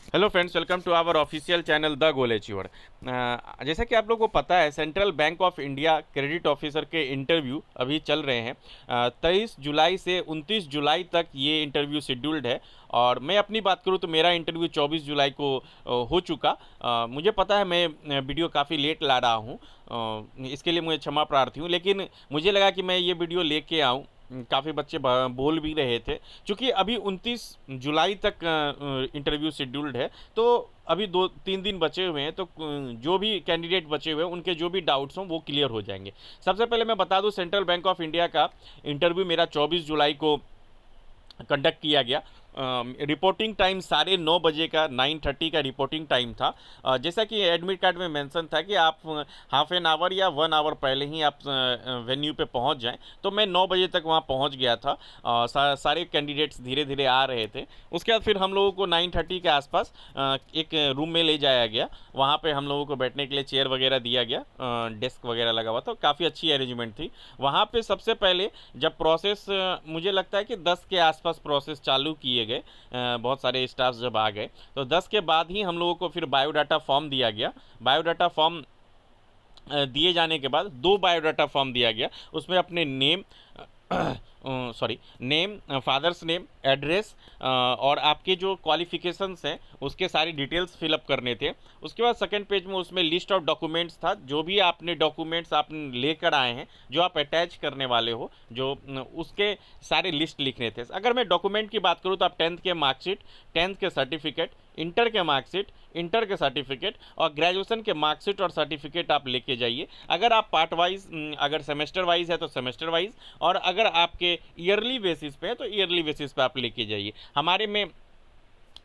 Hello friends, welcome to our official channel the goal achiever. जैसा कि आप लोगों को पता है, Central Bank of India credit officer के इंटरव्यू अभी चल रहे हैं। 23 जुलाई से 29 जुलाई तक ये इंटरव्यू शेड्यूल्ड है। और मैं अपनी बात करूँ तो मेरा इंटरव्यू 24 जुलाई को हो चुका। मुझे पता है मैं वीडियो काफ़ी लेट ला रहा हूँ। इसके लिए मुझे क्षमा प्रार्थी हूँ, लेकिन मुझे लगा कि मैं ये वीडियो लेके आऊँ। काफ़ी बच्चे बोल भी रहे थे। चूँकि अभी 29 जुलाई तक इंटरव्यू शेड्यूल्ड है, तो अभी 2-3 दिन बचे हुए हैं। तो जो भी कैंडिडेट बचे हुए हैं उनके जो भी डाउट्स हों वो क्लियर हो जाएंगे। सबसे पहले मैं बता दूं, सेंट्रल बैंक ऑफ इंडिया का इंटरव्यू मेरा 24 जुलाई को कंडक्ट किया गया। रिपोर्टिंग टाइम 9:30 का 9:30 का रिपोर्टिंग टाइम था। जैसा कि एडमिट कार्ड में मेंशन था कि आप हाफ एन आवर या 1 आवर पहले ही आप वेन्यू पे पहुंच जाएं। तो मैं 9 बजे तक वहां पहुंच गया था। सारे कैंडिडेट्स धीरे धीरे आ रहे थे। उसके बाद फिर हम लोगों को 9:30 के आसपास एक रूम में ले जाया गया। वहाँ पे हम लोगों को बैठने के लिए चेयर वगैरह दिया गया, डेस्क वगैरह लगा हुआ था। काफ़ी अच्छी अरेंजमेंट थी। वहाँ पे सबसे पहले जब प्रोसेस, मुझे लगता है कि 10 के आसपास प्रोसेस चालू किए गए। बहुत सारे स्टाफ्स जब आ गए तो 10 के बाद ही हम लोगों को फिर बायोडाटा फॉर्म दिया गया। बायोडाटा फॉर्म दिए जाने के बाद दो बायोडाटा फॉर्म दिया गया। उसमें अपने name, sorry, name, father's name, address और आपके जो क्वालिफिकेशंस हैं उसके सारी डिटेल्स फिलअप करने थे। उसके बाद सेकंड पेज में उसमें लिस्ट ऑफ डॉक्यूमेंट्स था। जो भी आपने डॉक्यूमेंट्स आप लेकर आए हैं, जो आप अटैच करने वाले हो, जो उसके सारे लिस्ट लिखने थे। अगर मैं डॉक्यूमेंट की बात करूँ तो आप 10th के मार्कशीट, 10th के सर्टिफिकेट, इंटर के मार्कशीट, इंटर के सर्टिफिकेट और ग्रेजुएशन के मार्कशीट और सर्टिफिकेट आप लेके जाइए। अगर आप पार्ट वाइज, अगर सेमेस्टर वाइज है तो सेमेस्टर वाइज, और अगर आपके ईयरली बेसिस पे है तो ईयरली बेसिस पे आप लेके जाइए। हमारे में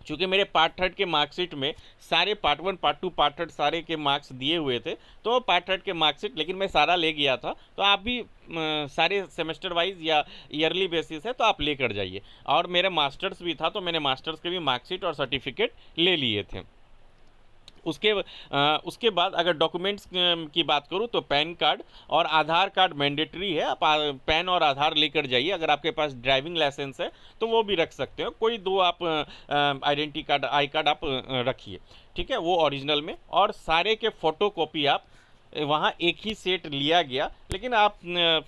चूँकि मेरे पार्ट थर्ड के मार्कशीट में सारे part one, part two, part third सारे के मार्क्स दिए हुए थे, तो पार्ट थर्ड के मार्कशीट लेकिन मैं सारा ले गया था। तो आप भी सारे सेमेस्टर वाइज या ईयरली बेसिस है तो आप लेकर जाइए। और मेरा मास्टर्स भी था तो मैंने मास्टर्स के भी मार्कशीट और सर्टिफिकेट ले लिए थे। उसके बाद अगर डॉक्यूमेंट्स की बात करूँ तो पैन कार्ड और आधार कार्ड मैंडेटरी है। आप पैन और आधार लेकर जाइए। अगर आपके पास ड्राइविंग लाइसेंस है तो वो भी रख सकते हो। कोई दो आप आइडेंटिटी कार्ड, आई कार्ड आप रखिए, ठीक है, वो ओरिजिनल में। और सारे के फ़ोटो कॉपी आप वहाँ एक ही सेट लिया गया, लेकिन आप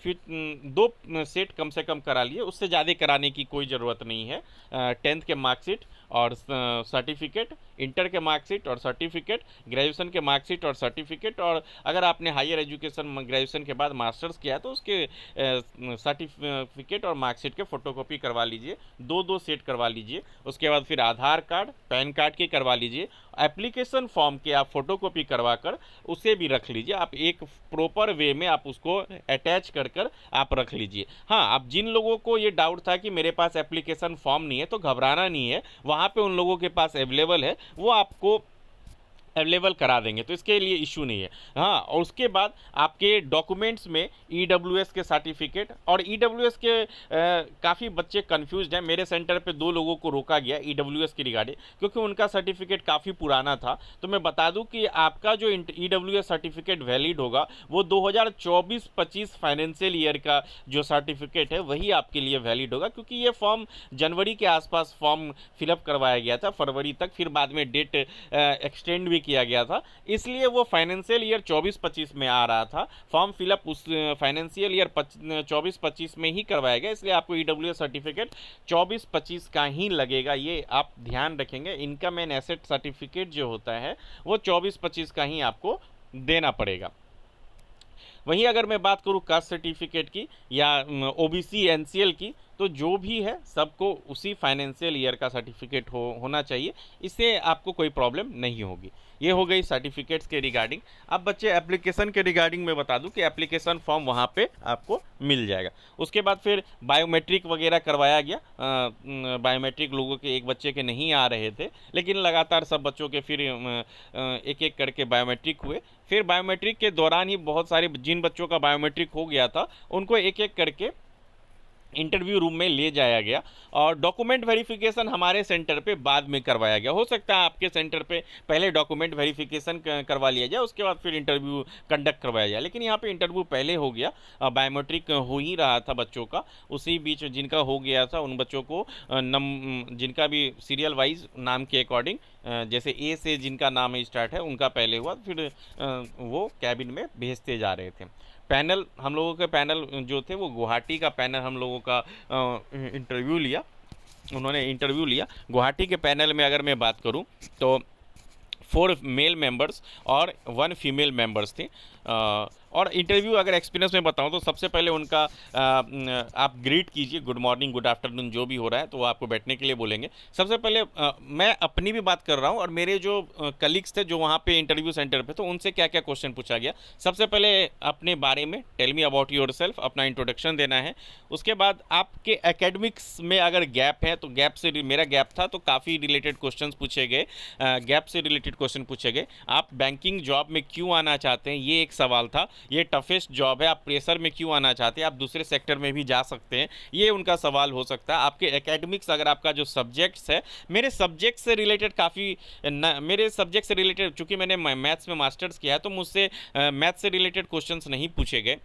फिर दो सेट कम से कम करा लिए, उससे ज़्यादा कराने की कोई ज़रूरत नहीं है। 10th के मार्कशीट और सर्टिफिकेट, इंटर के मार्कशीट और सर्टिफिकेट, ग्रेजुएशन के मार्कशीट और सर्टिफिकेट, और अगर आपने हायर एजुकेशन ग्रेजुएशन के बाद मास्टर्स किया तो उसके सर्टिफिकेट और मार्कशीट के फ़ोटोकॉपी करवा लीजिए। दो दो सेट करवा लीजिए। उसके बाद फिर आधार कार्ड, पैन कार्ड के करवा लीजिए। एप्लीकेशन फॉर्म के आप फ़ोटोकॉपी करवा कर उसे भी रख लीजिए। आप एक प्रॉपर वे में आप उसको अटैच कर कर आप रख लीजिए। हाँ, आप जिन लोगों को ये डाउट था कि मेरे पास एप्लीकेशन फॉर्म नहीं है तो घबराना नहीं है, वहाँ पे उन लोगों के पास अवेलेबल है, वो आपको अवेलेबल करा देंगे, तो इसके लिए इशू नहीं है। हाँ, और उसके बाद आपके डॉक्यूमेंट्स में ईडब्ल्यूएस के सर्टिफिकेट, और ईडब्ल्यूएस के काफ़ी बच्चे कंफ्यूज्ड हैं। मेरे सेंटर पे दो लोगों को रोका गया ईडब्ल्यूएस की रिगार्डिंग, क्योंकि उनका सर्टिफिकेट काफ़ी पुराना था। तो मैं बता दूं कि आपका जो ईडब्ल्यूएस सर्टिफिकेट वैलिड होगा वो 2024-25 फाइनेंशियल ईयर का जो सर्टिफिकेट है वही आपके लिए वैलिड होगा, क्योंकि ये फॉर्म जनवरी के आसपास फॉर्म फिलअप करवाया गया था, फरवरी तक, फिर बाद में डेट एक्सटेंड भी किया गया था। इसलिए वो फाइनेंशियल ईयर 24-25 में आ रहा था। फॉर्म फिलअप उस फाइनेंशियल ईयर 24-25 में ही करवाया गया, इसलिए आपको ईडब्ल्यूएस सर्टिफिकेट 24-25 का ही लगेगा। ये आप ध्यान रखेंगे। इनकम एंड एसेट सर्टिफिकेट जो होता है वो 24-25 का ही आपको देना पड़ेगा। वहीं अगर मैं बात करूं कास्ट सर्टिफिकेट की या ओबीसी एनसीएल की, तो जो भी है सबको उसी फाइनेंशियल ईयर का सर्टिफिकेट होना चाहिए। इससे आपको कोई प्रॉब्लम नहीं होगी। ये हो गई सर्टिफिकेट्स के रिगार्डिंग। अब बच्चे एप्लीकेशन के रिगार्डिंग में बता दूं कि एप्लीकेशन फॉर्म वहाँ पे आपको मिल जाएगा। उसके बाद फिर बायोमेट्रिक वगैरह करवाया गया। बायोमेट्रिक लोगों के एक बच्चे के नहीं आ रहे थे, लेकिन लगातार सब बच्चों के फिर एक एक करके बायोमेट्रिक हुए। फिर बायोमेट्रिक के दौरान ही बहुत सारे जिन बच्चों का बायोमेट्रिक हो गया था उनको एक एक करके इंटरव्यू रूम में ले जाया गया और डॉक्यूमेंट वेरिफिकेशन हमारे सेंटर पे बाद में करवाया गया। हो सकता है आपके सेंटर पे पहले डॉक्यूमेंट वेरिफिकेशन करवा लिया जाए, उसके बाद फिर इंटरव्यू कंडक्ट करवाया जाए, लेकिन यहाँ पे इंटरव्यू पहले हो गया। बायोमेट्रिक हो ही रहा था बच्चों का, उसी बीच जिनका हो गया था उन बच्चों को जिनका भी सीरियल वाइज नाम के अकॉर्डिंग, जैसे ए से जिनका नाम स्टार्ट है उनका पहले हुआ, फिर वो कैबिन में भेजते जा रहे थे। पैनल, हम लोगों के पैनल जो थे वो गुवाहाटी का पैनल हम लोगों का इंटरव्यू लिया, उन्होंने इंटरव्यू लिया। गुवाहाटी के पैनल में अगर मैं बात करूं तो 4 मेल मेंबर्स और 1 फीमेल मेंबर्स थे। और इंटरव्यू अगर एक्सपीरियंस में बताऊं तो सबसे पहले उनका आप ग्रीट कीजिए, गुड मॉर्निंग गुड आफ्टरनून जो भी हो रहा है, तो वो आपको बैठने के लिए बोलेंगे। सबसे पहले मैं अपनी भी बात कर रहा हूं और मेरे जो कलीग्स थे जो वहां पे इंटरव्यू सेंटर पे, तो उनसे क्या क्या क्वेश्चन पूछा गया। सबसे पहले अपने बारे में tell me about yourself, अपना इंट्रोडक्शन देना है। उसके बाद आपके एकेडमिक्स में अगर गैप है तो गैप से, मेरा गैप था तो काफ़ी रिलेटेड क्वेश्चन पूछे गए, गैप से रिलेटेड क्वेश्चन पूछे गए। आप बैंकिंग जॉब में क्यों आना चाहते हैं, ये एक सवाल था। ये टफेस्ट जॉब है, आप प्रेशर में क्यों आना चाहते हैं, आप दूसरे सेक्टर में भी जा सकते हैं, ये उनका सवाल हो सकता है। आपके एकेडमिक्स, अगर आपका जो सब्जेक्ट्स है, मेरे सब्जेक्ट से रिलेटेड काफ़ी मेरे सब्जेक्ट से रिलेटेड, चूँकि मैंने मैथ्स में मास्टर्स किया है तो मुझसे मैथ्स से रिलेटेड क्वेश्चंस नहीं पूछे गए।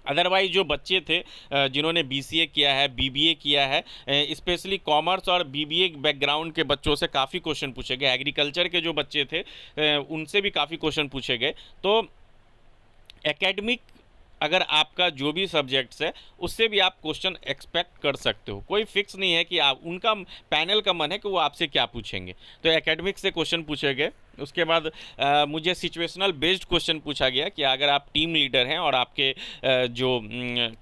अदरवाइज जो बच्चे थे जिन्होंने बीसीए किया है, बीबीए किया है, स्पेशली कॉमर्स और बीबीए बैकग्राउंड के बच्चों से काफ़ी क्वेश्चन पूछे गए। एग्रीकल्चर के जो बच्चे थे उनसे भी काफ़ी क्वेश्चन पूछे गए। तो एकेडमिक अगर आपका जो भी सब्जेक्ट्स है उससे भी आप क्वेश्चन एक्सपेक्ट कर सकते हो, कोई फिक्स नहीं है कि आप, उनका पैनल का मन है कि वो आपसे क्या पूछेंगे। तो एकेडमिक से क्वेश्चन पूछे गए। उसके बाद मुझे सिचुएशनल बेस्ड क्वेश्चन पूछा गया कि अगर आप टीम लीडर हैं और आपके जो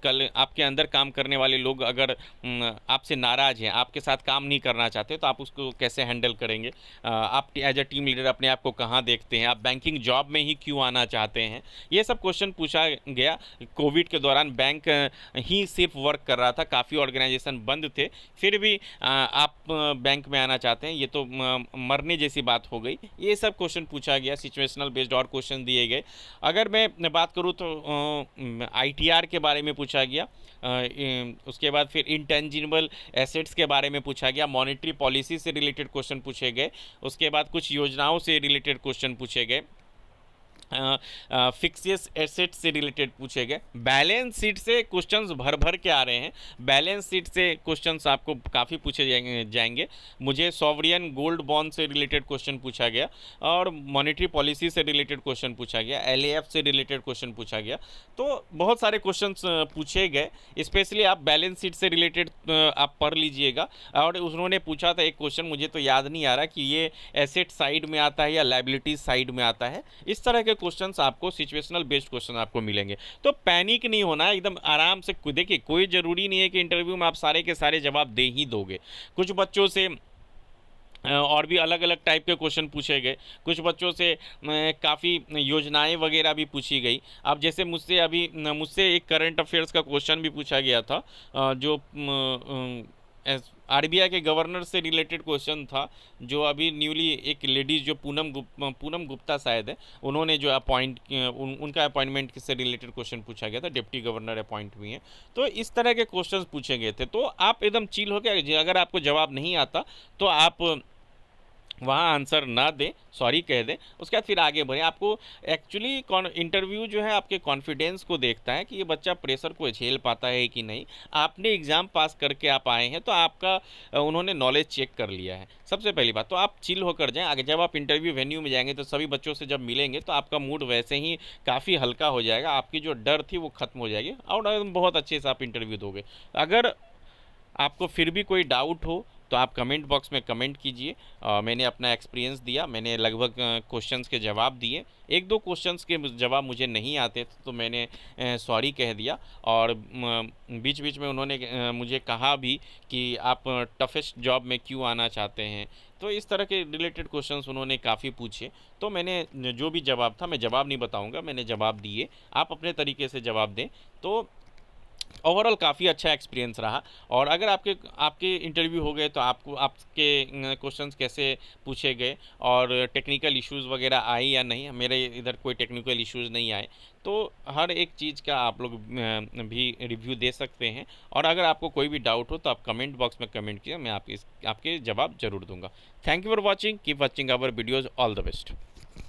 कल आपके अंदर काम करने वाले लोग अगर आपसे नाराज़ हैं, आपके साथ काम नहीं करना चाहते, तो आप उसको कैसे हैंडल करेंगे। आप एज अ टीम लीडर अपने आप को कहाँ देखते हैं, आप बैंकिंग जॉब में ही क्यों आना चाहते हैं, ये सब क्वेश्चन पूछा गया। कोविड के दौरान बैंक ही सिर्फ वर्क कर रहा था, काफ़ी ऑर्गेनाइजेशन बंद थे, फिर भी आप बैंक में आना चाहते हैं, ये तो मरने जैसी बात हो गई। ये सब क्वेश्चन पूछा गया, सिचुएशनल बेस्ड और क्वेश्चन दिए गए। अगर मैं बात करूँ तो आईटीआर के बारे में पूछा गया। उसके बाद फिर इंटेंजिबल एसेट्स के बारे में पूछा गया, मॉनेटरी पॉलिसी से रिलेटेड क्वेश्चन पूछे गए। उसके बाद कुछ योजनाओं से रिलेटेड क्वेश्चन पूछे गए। फिक्सियस एसेट से रिलेटेड पूछे गए। बैलेंस शीट से क्वेश्चंस भर भर के आ रहे हैं, बैलेंस शीट से क्वेश्चंस आपको काफ़ी पूछे जाएंगे। मुझे सॉवरियन गोल्ड बॉन्ड से रिलेटेड क्वेश्चन पूछा गया और मॉनेटरी पॉलिसी से रिलेटेड क्वेश्चन पूछा गया, एलएएफ से रिलेटेड क्वेश्चन पूछा गया। तो बहुत सारे क्वेश्चन पूछे गए। स्पेशली आप बैलेंस शीट से रिलेटेड आप पढ़ लीजिएगा। और उन्होंने पूछा था एक क्वेश्चन, मुझे तो याद नहीं आ रहा कि ये एसेट साइड में आता है या लायबिलिटीज साइड में आता है। इस तरह के क्वेश्चंस आपको, सिचुएशनल बेस्ड क्वेश्चन आपको मिलेंगे। तो पैनिक नहीं होना है, एकदम आराम से। देखिए, कोई ज़रूरी नहीं है कि इंटरव्यू में आप सारे के सारे जवाब दे ही दोगे। कुछ बच्चों से और भी अलग अलग टाइप के क्वेश्चन पूछे गए। कुछ बच्चों से काफ़ी योजनाएं वगैरह भी पूछी गई। अब जैसे मुझसे एक करंट अफेयर्स का क्वेश्चन भी पूछा गया था, जो आरबीआई के गवर्नर से रिलेटेड क्वेश्चन था। जो अभी न्यूली एक लेडीज़ जो पूनम गुप्ता शायद है, उन्होंने जो उनका अपॉइंटमेंट से रिलेटेड क्वेश्चन पूछा गया था, डिप्टी गवर्नर अपॉइंट हुई हैं। तो इस तरह के क्वेश्चंस पूछे गए थे। तो आप एकदम चिल हो के, अगर आपको जवाब नहीं आता तो आप वहाँ आंसर ना दें, सॉरी कह दें, उसके बाद फिर आगे बढ़ें। आपको एक्चुअली इंटरव्यू जो है आपके कॉन्फिडेंस को देखता है कि ये बच्चा प्रेशर को झेल पाता है कि नहीं। आपने एग्ज़ाम पास करके आप आए हैं तो आपका उन्होंने नॉलेज चेक कर लिया है, सबसे पहली बात। तो आप चिल होकर जाएं। आगे जब आप इंटरव्यू वेन्यू में जाएंगे तो सभी बच्चों से जब मिलेंगे तो आपका मूड वैसे ही काफ़ी हल्का हो जाएगा, आपकी जो डर थी वो ख़त्म हो जाएगी और बहुत अच्छे से आप इंटरव्यू दोगे। अगर आपको फिर भी कोई डाउट हो तो आप कमेंट बॉक्स में कमेंट कीजिए। मैंने अपना एक्सपीरियंस दिया, मैंने लगभग क्वेश्चंस के जवाब दिए। एक दो क्वेश्चंस के जवाब मुझे नहीं आते थे तो मैंने सॉरी कह दिया। और बीच बीच में उन्होंने मुझे कहा भी कि आप टफेस्ट जॉब में क्यों आना चाहते हैं। तो इस तरह के रिलेटेड क्वेश्चंस उन्होंने काफ़ी पूछे। तो मैंने जो भी जवाब था, मैं जवाब नहीं बताऊँगा, मैंने जवाब दिए। आप अपने तरीके से जवाब दें। तो ओवरऑल काफ़ी अच्छा एक्सपीरियंस रहा। और अगर आपके आपके इंटरव्यू हो गए तो आपको आपके क्वेश्चंस कैसे पूछे गए और टेक्निकल इश्यूज़ वगैरह आए या नहीं, मेरे इधर कोई टेक्निकल इश्यूज़ नहीं आए। तो हर एक चीज़ का आप लोग भी रिव्यू दे सकते हैं। और अगर आपको कोई भी डाउट हो तो आप कमेंट बॉक्स में कमेंट कीजिए, मैं आपके जवाब ज़रूर दूंगा। Thank you for watching, keep watching our videos, all the best.